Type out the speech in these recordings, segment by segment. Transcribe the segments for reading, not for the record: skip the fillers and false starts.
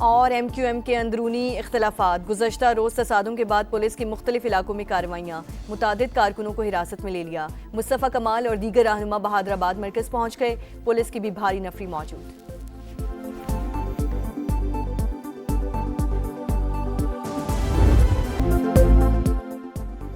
اور M Q M کے اندرونی اختلافات۔ گزشتہ روز تصادم کے بعد پولیس کی مختلف علاقوں میں کارروائیاں، متعدد کارکنوں کو حراست میں لے لیا۔ مصطفیٰ کمال اور دیگر رہنما بہادر آباد مرکز پہنچ گئے، پولیس کی بھی بھاری نفری موجود۔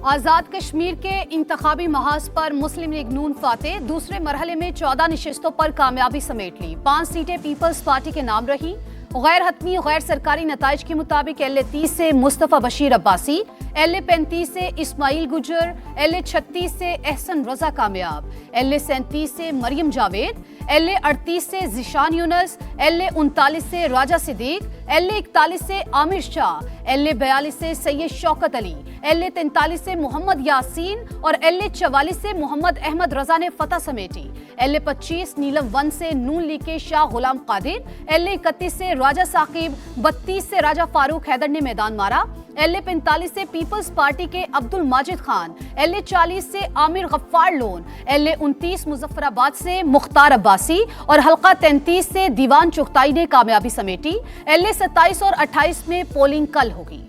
آزاد کشمیر کے انتخابی محاذ پر مسلم لیگ نون فاتح، دوسرے مرحلے میں 14 نشستوں پر کامیابی سمیٹ لی۔ 5 سیٹیں پیپلز پارٹی کے نام رہیں۔ غیر حتمی غیر سرکاری نتائج کے مطابق LA 30 سے مصطفیٰ بشیر عباسی، LA 35 سے اسماعیل گجر، LA 36 سے احسن رضا کامیاب، LA 37 سے مریم جاوید، LA 38 سے ذیشان یونس، LA 39 سے راجہ صدیق، LA 41 سے عامر شاہ، LA 42 سے سید شوکت علی، LA 43 سے محمد یاسین اور LA 44 سے محمد احمد رضا نے فتح سمیٹی۔ LA 25 نیلم 1 سے نون لیگ کے شاہ غلام قادر، LA 31 سے راجہ ثاقب، 32 سے راجہ فاروق حیدر نے میدان مارا، LA 45 سے پیپلز پارٹی کے عبد الماجد خان، LA 40 سے عامر غفار لون، LA 29 مظفر آباد سے مختار عباسی اور حلقہ 33 سے دیوان چغتائی نے کامیابی سمیٹی۔ LA 27 اور 28 میں پولنگ کل ہوگی۔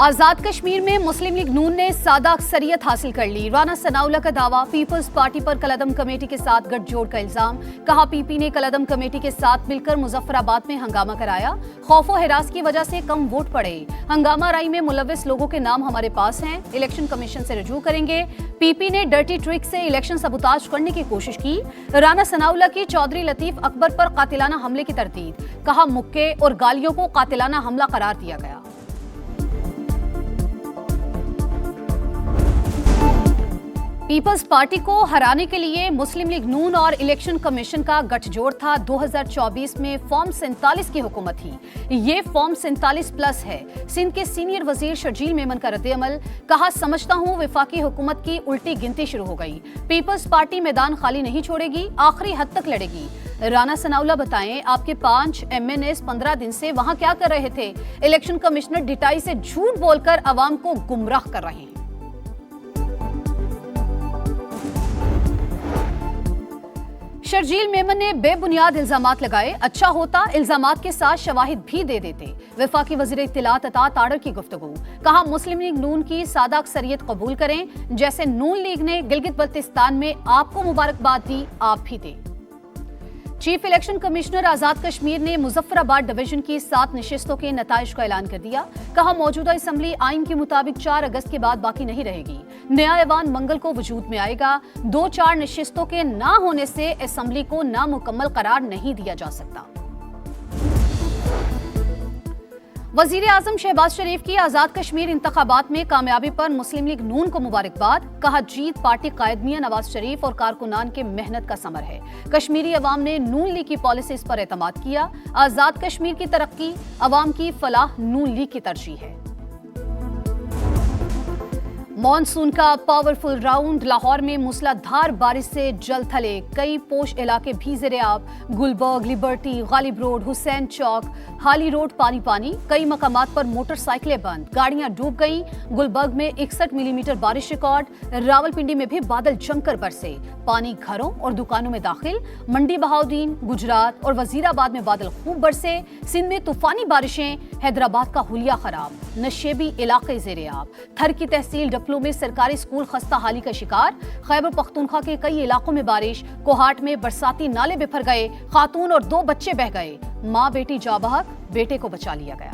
آزاد کشمیر میں مسلم لیگ نون نے سادہ اکثریت حاصل کر لی۔ رانا ثناء اللہ کا دعویٰ، پیپلز پارٹی پر کالعدم کمیٹی کے ساتھ گٹھ جوڑ کا الزام۔ کہا PP نے کالعدم کمیٹی کے ساتھ مل کر مظفر آباد میں ہنگامہ کرایا، خوف و ہراس کی وجہ سے کم ووٹ پڑے۔ ہنگامہ آرائی میں ملوث لوگوں کے نام ہمارے پاس ہیں، الیکشن کمیشن سے رجوع کریں گے۔ PP نے ڈرٹی ٹرک سے الیکشن سبوتاج کرنے کی کوشش کی۔ رانا ثناء اللہ کی چودھری لطیف اکبر پر قاتلانہ حملے کی تردید۔ کہا مکے اور گالیوں کو قاتلانہ حملہ قرار دیا گیا۔ پیپلز پارٹی کو ہرانے کے لیے مسلم لیگ نون اور الیکشن کمیشن کا گٹھ جوڑ تھا۔ 2024 میں فارم 47 کی حکومت تھی، یہ فارم 47+ ہے۔ سندھ کے سینئر وزیر شرجیل میمن کا رد عمل، کہا سمجھتا ہوں وفاقی حکومت کی الٹی گنتی شروع ہو گئی، پیپلز پارٹی میدان خالی نہیں چھوڑے گی، آخری حد تک لڑے گی۔ رانا ثناء اللہ بتائیں آپ کے 5 MNAs 15 دن سے وہاں کیا کر رہے تھے؟ الیکشن کمشنر ڈٹائی سے جھوٹ بول کر عوام کو گمراہ کر رہے ہیں۔ شرجیل میمن نے بے بنیاد الزامات لگائے، اچھا ہوتا الزامات کے ساتھ شواہد بھی دے دیتے۔ وفاقی وزیر اطلاعات عطا تاڑر کی گفتگو، کہا مسلم لیگ نون کی سادہ اکثریت قبول کریں، جیسے نون لیگ نے گلگت بلتستان میں آپ کو مبارکباد دی، آپ بھی دیں۔ Chief election commissioner Azad Kashmir نے مظفر آباد ڈویژن کی 7 نشستوں کے نتائج کا اعلان کر دیا۔ کہا موجودہ اسمبلی آئین کے مطابق 4 اگست کے بعد باقی نہیں رہے گی، نیا ایوان منگل کو وجود میں آئے گا۔ 2-4 نشستوں کے نہ ہونے سے اسمبلی کو نامکمل قرار نہیں دیا جا سکتا۔ وزیر اعظم شہباز شریف کی آزاد کشمیر انتخابات میں کامیابی پر مسلم لیگ نون کو مبارکباد۔ کہا جیت پارٹی قائد میاں نواز شریف اور کارکنان کے محنت کا ثمر ہے۔ کشمیری عوام نے نون لیگ کی پالیسیز پر اعتماد کیا۔ آزاد کشمیر کی ترقی، عوام کی فلاح نون لیگ کی ترجیح ہے۔ مانسون کا پاورفل راؤنڈ، لاہور میں موسلا دھار بارش سے جل تھلے، کئی پوش علاقے بھی زیر آب۔ گلبرگ، لبرٹی، غالب روڈ، حسین چوک، حالی روڈ پانی، کئی مقامات پر موٹر سائیکلیں بند، گاڑیاں ڈوب گئیں۔ گلبرگ میں 61 ملی میٹر بارش ریکارڈ۔ راولپنڈی میں بھی بادل جم کر برسے، پانی گھروں اور دکانوں میں داخل۔ منڈی بہاؤدین، گجرات اور وزیر آباد میں بادل خوب برسے۔ سندھ میں طوفانی بارشیں، حیدرآباد کا حلیہ خراب، نشیبی علاقے زیر آب۔ تھر کی تحصیل ڈپلو میں سرکاری اسکول خستہ حالی کا شکار۔ خیبر پختونخوا کے کئی علاقوں میں بارش، کوہاٹ میں برساتی نالے بفر گئے، خاتون اور 2 بچے بہہ گئے، ماں بیٹی جاں بحق، بیٹے کو بچا لیا گیا۔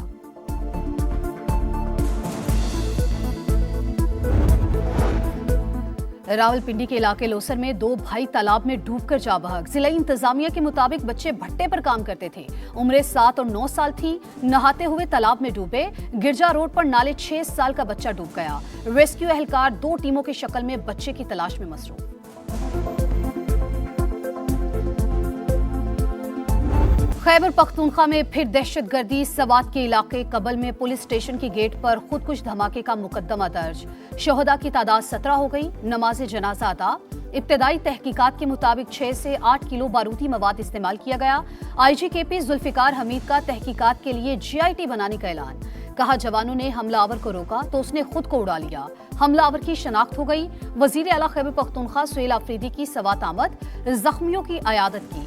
راولپنڈی کے علاقے لوسر میں 2 بھائی تالاب میں ڈوب کر جاں بحق۔ ضلعی انتظامیہ کے مطابق بچے بھٹے پر کام کرتے تھے، عمریں 7 اور 9 سال تھی، نہاتے ہوئے تالاب میں ڈوبے۔ گرجا روڈ پر نالے 6 سال کا بچہ ڈوب گیا۔ ریسکیو اہلکار 2 ٹیموں کی شکل میں بچے کی تلاش میں مصروف۔ خیبر پختونخوا میں پھر دہشت گردی، سوات کے علاقے کبل میں پولیس اسٹیشن کی گیٹ پر خودکش دھماکے کا مقدمہ درج۔ شہداء کی تعداد 17 ہو گئی، نماز جنازہ ادا۔ ابتدائی تحقیقات کے مطابق 6 سے 8 کلو بارودی مواد استعمال کیا گیا۔ IG KP ذوالفقار حمید کا تحقیقات کے لیے GIT بنانے کا اعلان۔ کہا جوانوں نے حملہ آور کو روکا تو اس نے خود کو اڑا لیا، حملہ آور کی شناخت ہو گئی۔ وزیر اعلیٰ خیبر پختونخوا سہیل آفریدی کی سوات آمد، زخمیوں کی عیادت کی۔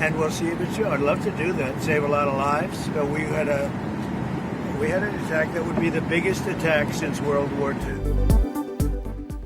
And we'll see if it's true. I'd love to do that, save a lot of lives. So we had an attack that would be the biggest attack since World War II.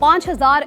5000